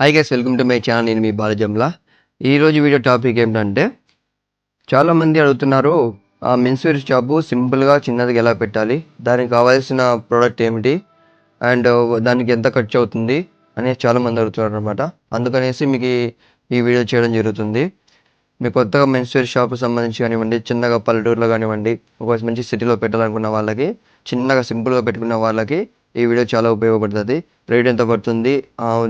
Hi guys, welcome to my channel. నేను మీ బాలజంలా. ఈరోజు video topic ఏంటంటే, చాలామంది అడుగుతున్నారు మెన్స్ వేర్ షాపు సింపుల్గా చిన్నదిగా ఎలా పెట్టాలి, దానికి కావాల్సిన ప్రోడక్ట్ ఏమిటి, అండ్ దానికి ఎంత ఖర్చు అవుతుంది అనేసి చాలామంది అడుగుతున్నారు అనమాట. అందుకనేసి మీకు ఈ వీడియో చేయడం జరుగుతుంది. మీకు కొత్తగా మెన్స్ వేర్ షాపు సంబంధించి కానివ్వండి, చిన్నగా పల్లెటూరులో కానివ్వండి, ఒక మంచి సిటీలో పెట్టాలనుకున్న వాళ్ళకి, చిన్నగా సింపుల్గా పెట్టుకున్న వాళ్ళకి ఈ వీడియో చాలా ఉపయోగపడుతుంది. రేట్ ఎంత పడుతుంది,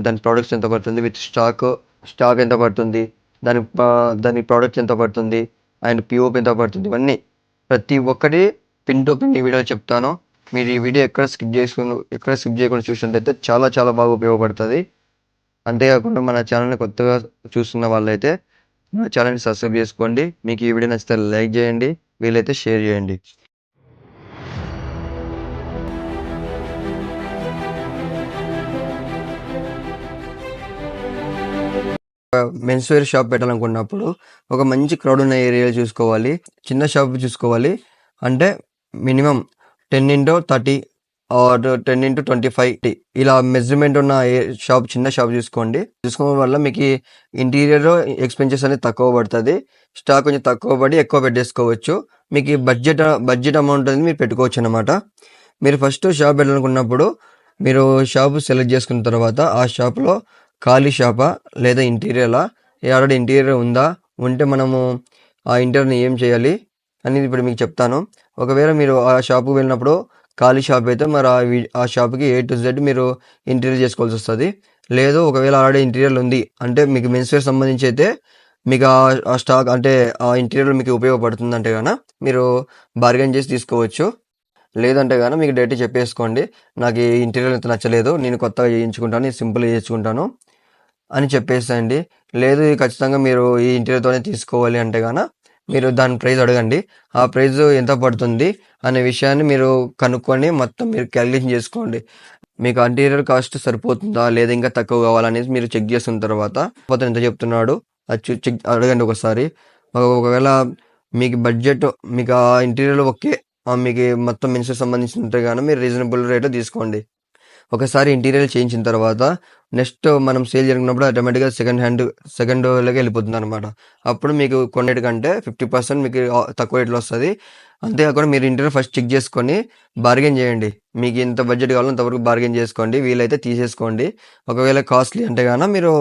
దాని ప్రోడక్ట్స్ ఎంత పడుతుంది, విత్ స్టాక్ ఎంత పడుతుంది, దాని ప్రోడక్ట్స్ ఎంత పడుతుంది, అండ్ పిఓపి ఎంత పడుతుంది, ఇవన్నీ ప్రతి ఒక్కటి పిన్ టు పిన్ ఈ వీడియో చెప్తాను. మీరు ఈ వీడియో ఎక్కడ స్కిప్ చేయకుండా చూసినట్లయితే చాలా చాలా బాగా ఉపయోగపడుతుంది. అంతేకాకుండా మన ఛానల్ని కొత్తగా చూస్తున్న వాళ్ళైతే నా ఛానల్ని సబ్స్క్రైబ్ చేసుకోండి. మీకు ఈ వీడియో నచ్చితే లైక్ చేయండి, వీలైతే షేర్ చేయండి. మెన్స్ వేర్ షాప్ పెట్టాలనుకున్నప్పుడు ఒక మంచి క్రౌడ్ ఉన్న ఏరియా చూసుకోవాలి, చిన్న షాప్ చూసుకోవాలి. అంటే మినిమం 10x30 ఆర్ 10x25 ఇలా మెజర్మెంట్ ఉన్న షాప్, చిన్న షాప్ చూసుకోవడం వల్ల మీకు ఇంటీరియర్ ఎక్స్పెన్సెస్ అనేది తక్కువ పడుతుంది, స్టాక్ కొంచెం తక్కువ పడి ఎక్కువ పెట్టేసుకోవచ్చు. మీకు బడ్జెట్ అమౌంట్ అనేది మీరు పెట్టుకోవచ్చు అనమాట. మీరు ఫస్ట్ షాప్ పెట్టాలనుకున్నప్పుడు మీరు షాప్ సెలెక్ట్ చేసుకున్న తర్వాత ఆ షాప్లో ఖాళీ షాపా లేదా ఇంటీరియరా, ఆల్రెడీ ఇంటీరియర్ ఉందా, ఉంటే మనము ఆ ఇంటీరియర్ని ఏం చేయాలి అనేది ఇప్పుడు మీకు చెప్తాను. ఒకవేళ మీరు ఆ షాప్కి వెళ్ళినప్పుడు ఖాళీ షాప్ అయితే మరి ఆ షాప్కి A to Z మీరు ఇంటీరియర్ చేసుకోవాల్సి వస్తుంది. లేదు ఒకవేళ ఆల్రెడీ ఇంటీరియర్ ఉంది అంటే మీకు మెన్స్ వేర్ సంబంధించి అయితే మీకు ఆ స్టాక్ అంటే ఆ ఇంటీరియర్ మీకు ఉపయోగపడుతుంది అంటే కనుక మీరు బార్గెన్ చేసి తీసుకోవచ్చు. లేదంటే కానీ మీకు డైరెక్ట్ చెప్పేసుకోండి, నాకు ఈ ఇంటీరియర్ ఇంత నచ్చలేదు, నేను కొత్తగా చేయించుకుంటాను, నేను సింపుల్గా చేయించుకుంటాను అని చెప్పేసేయండి. లేదు ఖచ్చితంగా మీరు ఈ ఇంటీరియర్తోనే తీసుకోవాలి అంటే కనుక మీరు దాని ప్రైస్ అడగండి. ఆ ప్రైస్ ఎంత పడుతుంది అనే విషయాన్ని మీరు కనుక్కొని మొత్తం మీరు క్యాలిక్యులేషన్ చేసుకోండి. మీకు ఇంటీరియర్ కాస్ట్ సరిపోతుందా లేదా ఇంకా తక్కువ కావాలనేసి మీరు చెక్ చేసుకున్న తర్వాత ఎంత చెప్తున్నాడు అది చెక్ అడగండి ఒకసారి. ఒకవేళ మీకు బడ్జెట్, మీకు ఆ ఇంటీరియర్ ఓకే, మీకు మొత్తం మెన్స్ సంబంధించినట్టే కానీ మీరు రీజనబుల్ రేట్లో తీసుకోండి. ఒకసారి ఇంటీరియర్ చేయించిన తర్వాత నెక్స్ట్ మనం సేల్ జరిగినప్పుడు ఆటోమేటిక్గా సెకండ్ లోకి వెళ్ళిపోతుంది అనమాట. అప్పుడు మీకు కొన్నిటికంటే 50% మీకు తక్కువ రేట్లో వస్తుంది. అంతేకాకుండా మీరు ఇంటీరియర్ ఫస్ట్ చెక్ చేసుకొని బార్గెన్ చేయండి. మీకు ఇంత బడ్జెట్ కావాలో అంతవరకు బార్గెన్ చేసుకోండి, వీలైతే తీసేసుకోండి. ఒకవేళ కాస్ట్లీ అంటే గాన మీరు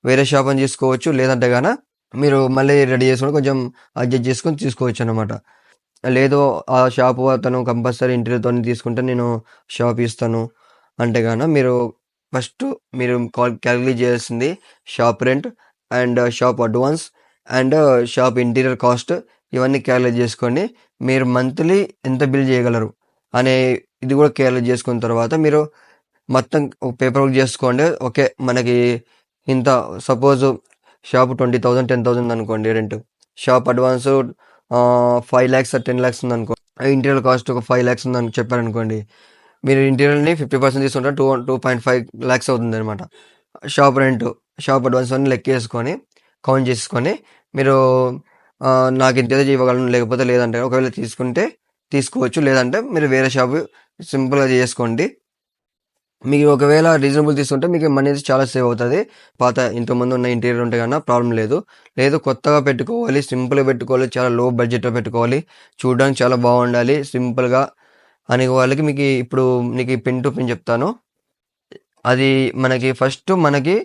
వేరే షాప్ అని తీసుకోవచ్చు, లేదంటే గాన మీరు మళ్ళీ రెడీ చేసుకొని కొంచెం అడ్జస్ట్ చేసుకొని తీసుకోవచ్చు అనమాట. లేదు ఆ షాపు అతను కంపల్సరీ ఇంటీరియర్తో తీసుకుంటే నేను షాప్ ఇస్తాను అంటే గాన మీరు ఫస్ట్ మీరు క్యాలిక్యులేట్ చేయాల్సింది shop rent and shop advance and shop interior cost. ఇవన్నీ క్యాలిక్యులేట్ చేసుకొని మీరు మంత్లీ ఎంత బిల్ చేయగలరు అనే ఇది కూడా క్యాలిక్యులేట్ చేసుకున్న తర్వాత మీరు మొత్తం పేపర్ వర్క్ చేసుకోండి. ఓకే, మనకి ఇంత సపోజ్ షాప్ 20,000 10,000 అనుకోండి rent, shop advance 5 lakhs 10 lakhs ఉందనుకో, ఇంటీరియర్ కాస్ట్ ఒక 5 lakhs ఉందని చెప్పారనుకోండి, మీరు ఇంటీరియర్ని 50% తీసుకుంటే 2.5 lakhs అవుతుంది అనమాట. షాప్ రెంట్, షాప్ అడ్వాన్స్ అన్ని లెక్కేసుకొని కౌంట్ చేసుకొని మీరు నాకు ఇంత ఇవ్వగలను, లేకపోతే లేదంటే ఒకవేళ తీసుకుంటే తీసుకోవచ్చు, లేదంటే మీరు వేరే షాప్ సింపుల్గా చేసుకోండి. మీకు ఒకవేళ రీజనబుల్ తీసుకుంటే మీకు మనీ చాలా సేవ్ అవుతుంది. పాత ఇంతకుముందు ఉన్న ఇంటీరియర్ ఉంటే కన్నా ప్రాబ్లం లేదు. కొత్తగా పెట్టుకోవాలి, సింపుల్గా పెట్టుకోవాలి, చాలా లో బడ్జెట్లో పెట్టుకోవాలి, చూడడానికి చాలా బాగుండాలి సింపుల్గా అనే వాళ్ళకి మీకు పిన్ టు పిన్ చెప్తాను. అది మనకి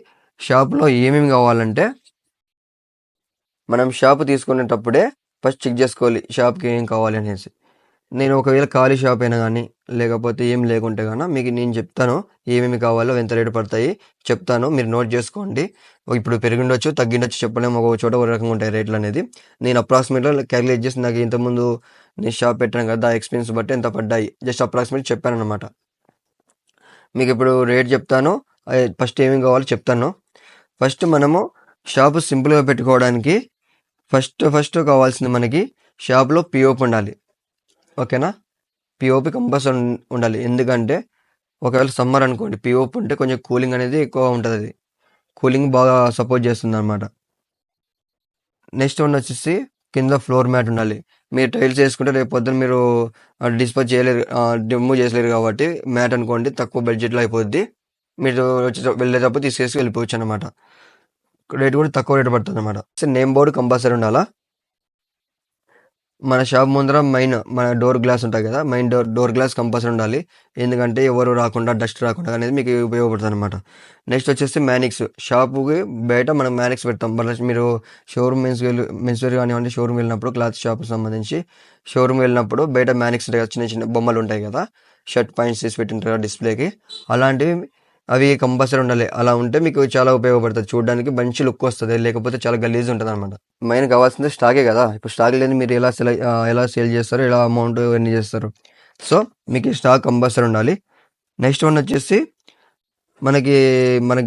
షాప్లో ఏమేమి కావాలంటే, మనం షాప్ తీసుకునేటప్పుడే ఫస్ట్ చెక్ చేసుకోవాలి షాప్కి ఏం కావాలి అనేసి. నేను ఒకవేళ ఖాళీ షాప్ అయినా కానీ లేకపోతే ఏం లేకుంటే కానీ మీకు నేను చెప్తాను ఏమేమి కావాలో, ఎంత రేటు పడతాయి చెప్తాను, మీరు నోట్ చేసుకోండి. ఇప్పుడు పెరిగిండొచ్చు తగ్గిండొచ్చు చెప్పలేము, ఒక చోట ఒక రకంగా ఉంటాయి రేట్లు అనేది. నేను అప్రాక్సిమేట్గా క్యాలిక్యులేట్ చేసి నాకు ఇంతకుముందు నేను షాప్ పెట్టాను కదా ఆ ఎక్స్పెన్స్ బట్టి ఎంత పడ్డాయి జస్ట్ అప్రాక్సిమేట్ చెప్పాను అనమాట. మీకు ఇప్పుడు రేట్ చెప్తాను, ఫస్ట్ ఏమేమి కావాలో చెప్తాను. ఫస్ట్ మనము షాపు సింపుల్గా పెట్టుకోవడానికి ఫస్ట్ కావాల్సింది మనకి షాప్లో పిఓపి ఉండాలి. ఓకేనా, పిఓపి కంపల్సరీ ఉండాలి. ఎందుకంటే ఒకవేళ సమ్మర్ అనుకోండి, పిఓపి ఉంటే కొంచెం కూలింగ్ అనేది ఎక్కువ ఉంటుంది, అది కూలింగ్ బాగా సపోర్ట్ చేస్తుంది అనమాట. నెక్స్ట్ వన్ వచ్చేసి కింద ఫ్లోర్ మ్యాట్ ఉండాలి. మీరు టైల్స్ వేసుకుంటే రేపు పొద్దున మీరు డిస్పోజ్ చేయలేరు, రిమూవ్ చేసలేరు కాబట్టి మ్యాట్ అనుకోండి, తక్కువ బడ్జెట్లో అయిపోద్ది. మీరు వెళ్ళేటప్పుడు తీసేసి వెళ్ళిపోవచ్చు అనమాట. రేట్ కూడా తక్కువ రేట్ పడుతుంది అనమాట. నేమ్ బోర్డు కంపల్సరీ ఉండాలా. మన షాప్ ముందర మన డోర్ గ్లాస్ ఉంటాయి కదా, డోర్ గ్లాస్ కంపల్సరీ ఉండాలి. ఎందుకంటే ఎవరు రాకుండా, డస్ట్ రాకుండా అనేది మీకు ఉపయోగపడుతుంది అనమాట. నెక్స్ట్ వచ్చేసి మ్యానిక్స్. షాపుకి బయట మనం మ్యానిక్స్ పెడతాం. మీరు షోరూమ్ మెన్స్వేర్ కానివ్వండి, షోరూమ్ వెళ్ళినప్పుడు క్లాత్ షాప్కి సంబంధించి షోరూమ్ వెళ్ళినప్పుడు బయట మ్యానిక్స్ ఉంటాయి కదా, చిన్న చిన్న బొమ్మలు ఉంటాయి కదా, షర్ట్ పాయింట్స్ తీసి పెట్టింటారు కదా డిస్ప్లేకి, అలాంటివి అవి కంపల్సరీ ఉండాలి. అలా ఉంటే మీకు చాలా ఉపయోగపడుతుంది, చూడడానికి మంచి లుక్ వస్తుంది. లేకపోతే చాలా గలీజ్ ఉంటుంది అనమాట. మెయిన్ కావాల్సింది స్టాకే కదా. ఇప్పుడు స్టాక్ లేని మీరు ఎలా సేల్ చేస్తారు, ఎలా అమౌంట్ ఎన్ని చేస్తారు. సో మీకు ఈ స్టాక్ కంపల్సరీ ఉండాలి. నెక్స్ట్ వన్ వచ్చేసి మనకి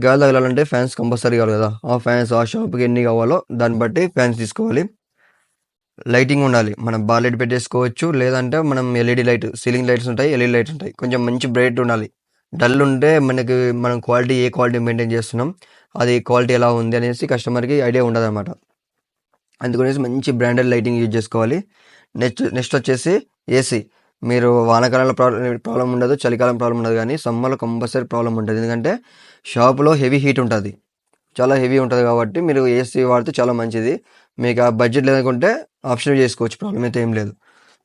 గాలి తగలాలంటే ఫ్యాన్స్ కంపల్సరీ కావాలి కదా. ఆ షాప్కి ఎన్ని కావాలో దాన్ని బట్టి ఫ్యాన్స్ తీసుకోవాలి. లైటింగ్ ఉండాలి. మనం బాల్ లైట్ పెట్టేసుకోవచ్చు, లేదంటే మనం ఎల్ఈడి లైట్, సీలింగ్ లైట్స్ ఉంటాయి, ఎల్ఈడి లైట్స్ ఉంటాయి. కొంచెం మంచి బ్రైట్ ఉండాలి. డల్ ఉంటే మనం ఏ క్వాలిటీ మెయింటైన్ చేస్తున్నాం, అది క్వాలిటీ ఎలా ఉంది అనేసి కస్టమర్కి ఐడియా ఉండదు అనమాట. అందుకనేసి మంచి బ్రాండెడ్ లైటింగ్ యూజ్ చేసుకోవాలి. నెక్స్ట్ వచ్చేసి ఏసీ. మీరు వానాకాలంలో ప్రాబ్లం ఉండదు, చలికాలం ప్రాబ్లం ఉండదు, కానీ సమ్మర్లో కంపల్సరీ ప్రాబ్లం ఉంటుంది. ఎందుకంటే షాపులో హెవీ హీట్ ఉంటుంది, చాలా హెవీ ఉంటుంది. కాబట్టి మీరు ఏసీ వాడితే చాలా మంచిది. మీకు ఆ బడ్జెట్ లేదనుకుంటే ఆప్షన్ చేసుకోవచ్చు, ప్రాబ్లం అయితే ఏం లేదు.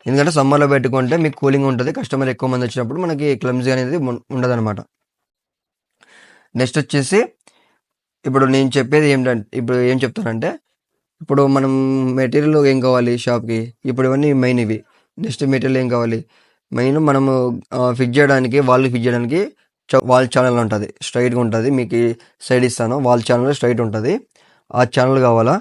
ఎందుకంటే సమ్మర్లో పెట్టుకుంటే మీకు కూలింగ్ ఉంటుంది. కస్టమర్ ఎక్కువ మంది వచ్చినప్పుడు మనకి క్లమ్జీ అనేది ఉండదు అనమాట. నెక్స్ట్ వచ్చేసి ఇప్పుడు నేను చెప్పేది ఏంటంటే, ఇప్పుడు ఏం చెప్తానంటే, ఇప్పుడు మనం మెటీరియల్ ఏం కావాలి షాప్కి, ఇప్పుడు ఇవన్నీ మెయిన్ ఇవి. నెక్స్ట్ మెటీరియల్ ఏం కావాలి, మెయిన్ మనము ఫిక్స్ చేయడానికి, ఫిక్స్ చేయడానికి వాల్ ఛానల్ ఉంటుంది, స్ట్రైట్గా ఉంటుంది. మీకు సైడ్ ఇస్తాను, వాల్ ఛానల్ స్ట్రైట్ ఉంటుంది, ఆ ఛానల్ కావాలా.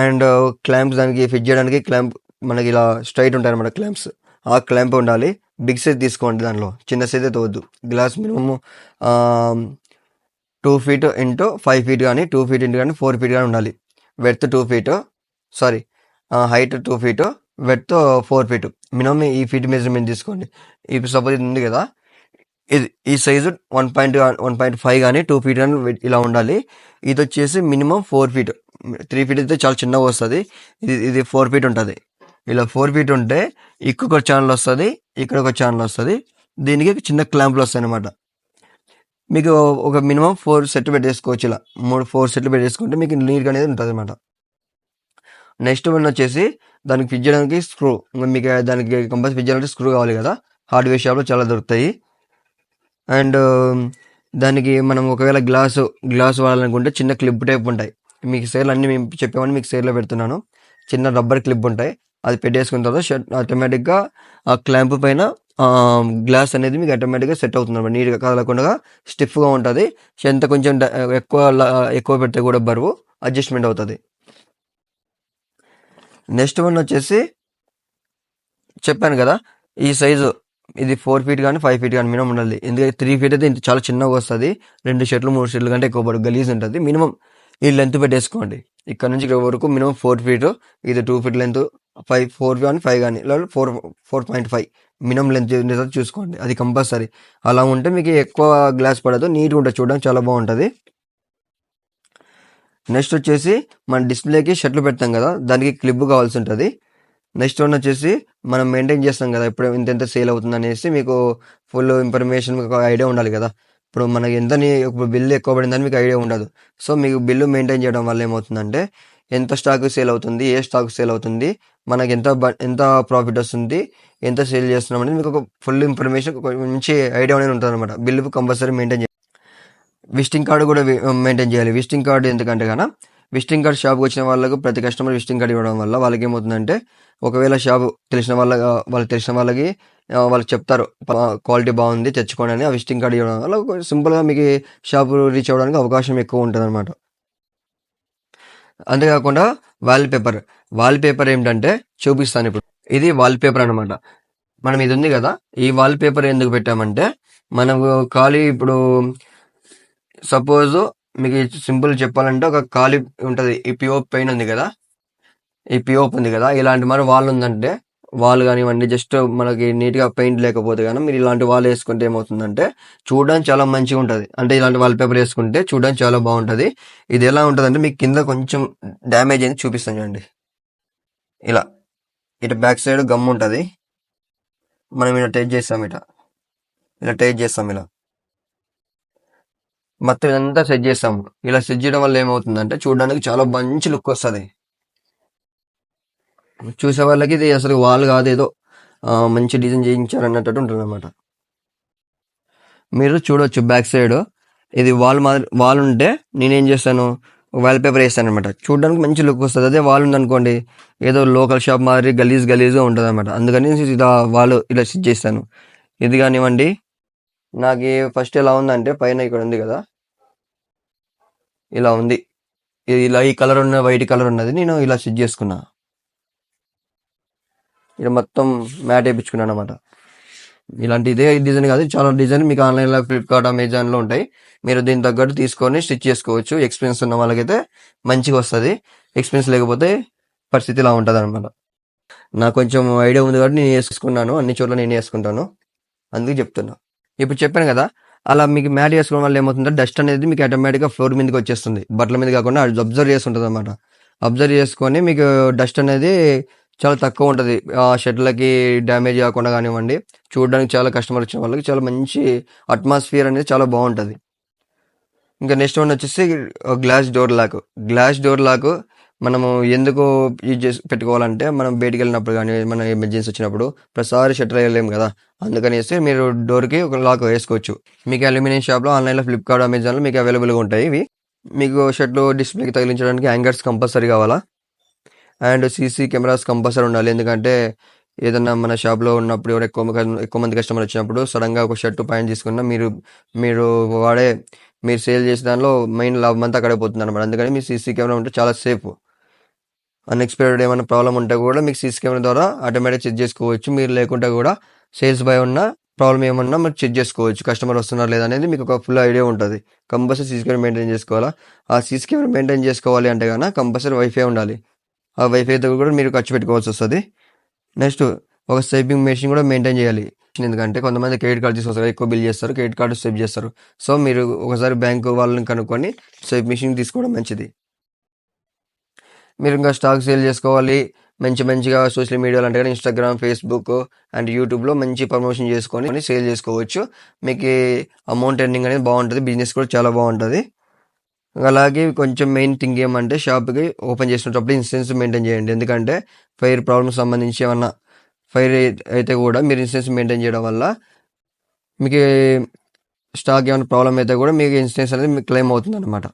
అండ్ క్లాంప్స్, దానికి ఫిట్ చేయడానికి క్లాంప్ మనకి ఇలా స్ట్రైట్ ఉంటాయి అనమాట క్లాంప్స్, ఆ క్లాంప్ ఉండాలి. బిగ్ సైజ్ తీసుకోండి, దానిలో చిన్న సైజ్ అయితే వద్దు. Glass minimum 2 feet into 5 feet కానీ, 2 feet ఇంటూ కానీ 4 feet కానీ ఉండాలి. Width 2 feet, sorry height 2 feet, width 4 feet. Minimum ఈ ఫీట్ మెజర్మెంట్ తీసుకోండి. ఇప్పుడు సపోజ్ ఇది ఉంది కదా, ఈ సైజు 1.5 కానీ 2 feet కానీ ఇలా ఉండాలి. ఇది వచ్చేసి మినిమం 4 feet. 3 feet అయితే చాలా చిన్నగా వస్తుంది, ఇది 4 feet ఉంటుంది. ఇలా 4 feet ఉంటే ఇక్కడ ఒక ఛానల్ వస్తుంది, ఇక్కడ ఒక ఛానల్ వస్తుంది, దీనికి చిన్న క్లాంపులు వస్తాయి అనమాట. మీకు ఒక మినిమం 4 సెట్ పెట్టేసుకోవచ్చు. ఇలా 4 సెట్లు పెట్టేసుకుంటే మీకు నీట్గా అనేది ఉంటుంది అనమాట. నెక్స్ట్ వన్ వచ్చేసి దానికి ఫిట్ చేయడానికి స్క్రూ. మీకు దానికి కంపల్సరీ ఫిట్ చేయాలంటే స్క్రూ కావాలి కదా, హార్డ్వేర్ షాప్లో చాలా దొరుకుతాయి. అండ్ దానికి మనం ఒకవేళ గ్లాస్ వాడాలనుకుంటే చిన్న క్లిప్ టైప్ ఉంటాయి. మీకు సేల్ అన్ని మేము చెప్పామని మీకు సేల్లో పెడుతున్నాను. చిన్న రబ్బర్ క్లిప్ ఉంటాయి, అది పెట్టేసుకున్న తర్వాత ఆటోమేటిక్గా ఆ క్లాంప్ పైన గ్లాస్ అనేది మీకు ఆటోమేటిక్గా సెట్ అవుతుంది అనమాట. నీట్గా కదలకుండా స్టిఫ్గా ఉంటుంది. ఎంత కొంచెం ఎక్కువ పెడితే కూడా బరువు అడ్జస్ట్మెంట్ అవుతుంది. నెక్స్ట్ వన్ వచ్చేసి చెప్పాను కదా, ఈ సైజు ఇది 4 feet కానీ 5 feet కానీ మినిమం ఉండాలి. ఎందుకంటే 3 feet అయితే ఇంత చాలా చిన్నగా వస్తుంది, 2 షర్ట్లు 3 షర్ట్లు కంటే ఎక్కువ పడు గలీజ్ ఉంటుంది. మినిమం ఈ లెంత్ పెట్టేసుకోండి, ఇక్కడ నుంచి ఇక్కడ వరకు మినిమం 4 feet, ఇది 2 feet లెంత్, 4 కానీ 5 కానీ, లేదా 4.5 మినిమం లెంత్ చూసుకోండి, అది కంపల్సరీ. అలా ఉంటే మీకు ఎక్కువ గ్లాస్ పడదు, నీట్గా ఉంటుంది, చూడడానికి చాలా బాగుంటుంది. నెక్స్ట్ వచ్చేసి మన డిస్ప్లేకి షర్ట్లు పెడతాం కదా, దానికి క్లిప్ కావాల్సి ఉంటుంది. నెక్స్ట్ వన్ వచ్చేసి మనం మెయింటైన్ చేస్తాం కదా, ఇప్పుడు ఎంత సేల్ అవుతుంది అనేసి మీకు ఫుల్ ఇన్ఫర్మేషన్, మీకు ఐడియా ఉండాలి కదా. ఇప్పుడు మనకి ఇప్పుడు బిల్లు ఎక్కువ పడిందని మీకు ఐడియా ఉండదు. సో మీకు బిల్లు మెయింటైన్ చేయడం వల్ల ఏమవుతుందంటే, ఎంత స్టాక్ సేల్ అవుతుంది, ఏ స్టాక్ సేల్ అవుతుంది, మనకి ఎంత ప్రాఫిట్ వస్తుంది, ఎంత సేల్ చేస్తున్నాం అనేది మీకు ఒక ఫుల్ ఇన్ఫర్మేషన్, ఒక మంచి ఐడియా అనేది ఉంటుంది అనమాట. బిల్లు కంపల్సరీ మెయింటైన్ చేయాలి. విజిటింగ్ కార్డు కూడా మెయింటైన్ చేయాలి. విజిటింగ్ కార్డు ఎందుకంటే కన్నా, విజిటింగ్ కార్డ్ షాప్కి వచ్చిన వాళ్ళకు ప్రతి కస్టమర్ విజిటింగ్ కార్డు ఇవ్వడం వల్ల వాళ్ళకి ఏమవుతుందంటే, ఒకవేళ షాపు వాళ్ళకి తెలిసిన వాళ్ళకి వాళ్ళకి చెప్తారు క్వాలిటీ బాగుంది తెచ్చుకోండి అని. ఆ విజిటింగ్ కార్డు ఇవ్వడం వల్ల సింపుల్గా మీకు షాపు రీచ్ అవ్వడానికి అవకాశం ఎక్కువ ఉంటుంది అనమాట. అంతేకాకుండా వాల్ పేపర్ ఏంటంటే చూపిస్తాను ఇప్పుడు. ఇది వాల్ పేపర్ అనమాట. మనం ఇది ఉంది కదా, ఈ వాల్ పేపర్ ఎందుకు పెట్టామంటే, మనకు ఇప్పుడు సపోజ్ మీకు సింపుల్ చెప్పాలంటే, ఒక ఖాళీ ఉంటుంది, ఈ పిఓపి పెయిన్ ఉంది కదా, ఈ పిఓపి ఉంది కదా, ఇలాంటి మరి వాల్ ఉందంటే, వాల్ కానివ్వండి, జస్ట్ మనకి నీట్గా పెయింట్ లేకపోతే కానీ మీరు ఇలాంటి వాల్ వేసుకుంటే ఏమవుతుందంటే చూడడానికి చాలా మంచిగా ఉంటుంది. అంటే ఇలాంటి వాల్ పేపర్ వేసుకుంటే చూడడానికి చాలా బాగుంటుంది. ఇది ఎలా ఉంటుంది అంటే, మీకు కింద కొంచెం డ్యామేజ్ అయింది చూపిస్తాను చూడండి. ఇలా ఇటు బ్యాక్ సైడ్ గమ్ ఉంటుంది, మనం ఇలా టైట్ చేస్తాం, ఇలా టైట్ చేస్తాం ఇలా. మొత్తం ఇదంతా సెట్ చేస్తాము. ఇలా సెట్ చేయడం వల్ల ఏమవుతుందంటే చూడడానికి చాలా మంచి లుక్ వస్తది. చూసే వాళ్ళకి ఇది అసలు వాల్ కాదు, ఏదో మంచి డిజైన్ చేయించారు అన్నట్టు ఉంటుందన్నమాట. మీరు చూడొచ్చు బ్యాక్ సైడ్ ఇది వాల్ మాదిరి వాల్ ఉంటే నేనేం చేస్తాను, వాల్ పేపర్ వేస్తాను అనమాట. చూడడానికి మంచి లుక్ వస్తుంది. అదే వాల్ ఉందనుకోండి ఏదో లోకల్ షాప్ మాదిరి గలీజ్గా ఉంటుంది అనమాట. అందుకని ఇలా వాల్ ఇలా స్టిచ్ చేస్తాను. ఇది కానివ్వండి, నాకు ఫస్ట్ ఎలా ఉందంటే పైన ఇక్కడ ఉంది కదా, ఇలా ఉంది. ఇది ఇలా ఈ కలర్ ఉన్న వైట్ కలర్ ఉన్నది నేను ఇలా స్టిచ్ చేసుకున్నా. ఇలా మొత్తం మ్యాట్ వేయించుకున్నాను అనమాట. ఇలాంటి ఇదే డిజైన్ కాదు, చాలా డిజైన్ మీకు ఆన్లైన్లో ఫ్లిప్కార్ట్ అమెజాన్లో ఉంటాయి. మీరు దీని తగ్గట్టు తీసుకొని స్టిచ్ చేసుకోవచ్చు. ఎక్స్పీరియన్స్ ఉన్న వాళ్ళకైతే మంచిగా వస్తుంది, ఎక్స్పీరియన్స్ లేకపోతే పరిస్థితి ఇలా ఉంటుంది అనమాట. నాకు కొంచెం ఐడియా ఉంది కాబట్టి నేను వేసుకున్నాను, అన్ని చోట్ల నేను వేసుకుంటాను, అందుకే చెప్తున్నా. ఇప్పుడు చెప్పాను కదా, అలా మీకు మ్యాట్ వేసుకోవడం వల్ల ఏమవుతుందో డస్ట్ అనేది మీకు ఆటోమేటిక్గా ఫ్లోర్ మీదకి వచ్చేస్తుంది. బట్టల మీద కాకుండా అది అబ్జర్వ్ చేస్తుంటుంది అనమాట. అబ్జర్వ్ చేసుకొని మీకు డస్ట్ అనేది చాలా తక్కువ ఉంటుంది. ఆ షర్ట్లకి డ్యామేజ్ కాకుండా కానివ్వండి, చూడడానికి చాలా కస్టమర్ వచ్చిన వాళ్ళకి చాలా మంచి అట్మాస్ఫియర్ అనేది చాలా బాగుంటుంది. ఇంకా నెక్స్ట్ వన్ వచ్చేసి glass door lock. Glass door lock మనము ఎందుకు యూజ్ చేసి పెట్టుకోవాలంటే, మనం బయటికి వెళ్ళినప్పుడు కానీ మన ఎమర్జెన్సీ వచ్చినప్పుడు ప్రతిసారి షట్టర్ వేయలేము కదా, అందుకనేసి మీరు డోర్కి ఒక లాక్ వేసుకోవచ్చు. మీకు అల్యూమినియం షాప్లో ఆన్లైన్లో ఫ్లిప్కార్ట్ అమెజాన్లో మీకు అవైలబుల్గా ఉంటాయి ఇవి. మీకు షర్ట్లు డిస్ప్లేకి తగిలించడానికి హ్యాంగర్స్ కంపల్సరీ కావాలా, అండ్ సీసీ కెమెరాస్ కంపల్సరీ ఉండాలి. ఎందుకంటే ఏదన్నా మన షాప్లో ఉన్నప్పుడు ఎవరు ఎక్కువ మంది కస్టమర్ వచ్చినప్పుడు సడన్గా ఒక షర్టు ప్యాంట్ తీసుకున్నా మీరు మీరు వాడే మీరు సేల్ చేసే దానిలో మెయిన్ లాభం అంతా అక్కడే పోతుంది అనమాట. అందుకని మీ సీసీ కెమెరా ఉంటే చాలా సేఫ్. అన్ఎక్స్పెక్టెడ్ ఏమైనా ప్రాబ్లం ఉంటే కూడా మీకు సీసీ కెమెరా ద్వారా ఆటోమేటిక్ చెక్ చేసుకోవచ్చు. మీరు లేకుంటే కూడా సేల్స్ బాయ్ ఉన్న ప్రాబ్లం ఏమన్నా మీరు చెక్ చేసుకోవచ్చు, కస్టమర్ వస్తున్నారు లేదా అనేది మీకు ఒక ఫుల్ ఐడియా ఉంటుంది. కంపల్సరీ సీసీ కెమెరా మెయింటైన్ చేసుకోవాలా. ఆ సీసీ కెమెరా మెయింటైన్ చేసుకోవాలి అంటే కనుక కంపల్సరీ వైఫై ఉండాలి. ఆ వైఫైతో కూడా మీరు ఖర్చు పెట్టుకోవాల్సి వస్తుంది. నెక్స్ట్ ఒక సేవింగ్ మెషిన్ కూడా మెయింటైన్ చేయాలి. ఎందుకంటే కొంతమంది క్రెడిట్ కార్డు తీసుకొస్తారు, ఎక్కువ బిల్ చేస్తారు, క్రెడిట్ కార్డు సేవ్ చేస్తారు. సో మీరు ఒకసారి బ్యాంకు వాళ్ళని కనుక్కొని సేవ్ మెషిన్ తీసుకోవడం మంచిది. మీరు ఇంకా స్టాక్ సేల్ చేసుకోవాలి మంచిగా సోషల్ మీడియాలో అంటే ఇన్స్టాగ్రామ్, ఫేస్బుక్ అండ్ యూట్యూబ్లో మంచి ప్రమోషన్ చేసుకొని సేల్ చేసుకోవచ్చు. మీకు అమౌంట్ ఎర్నింగ్ అనేది బాగుంటుంది, బిజినెస్ కూడా చాలా బాగుంటుంది. అలాగే కొంచెం మెయిన్ థింగ్ ఏమంటే షాప్కి ఓపెన్ చేసినప్పుడు ఇన్సూరెన్స్ మెయింటైన్ చేయండి. ఎందుకంటే ఫైర్ ప్రాబ్లమ్స్ సంబంధించి ఏమన్నా ఫైర్ అయితే కూడా మీరు ఇన్సూరెన్స్ మెయింటైన్ చేయడం వల్ల మీకు స్టాక్ ఏమైనా ప్రాబ్లం అయితే కూడా మీకు ఇన్సూరెన్స్ అనేది మీకు క్లెయిమ్ అవుతుంది అనమాట.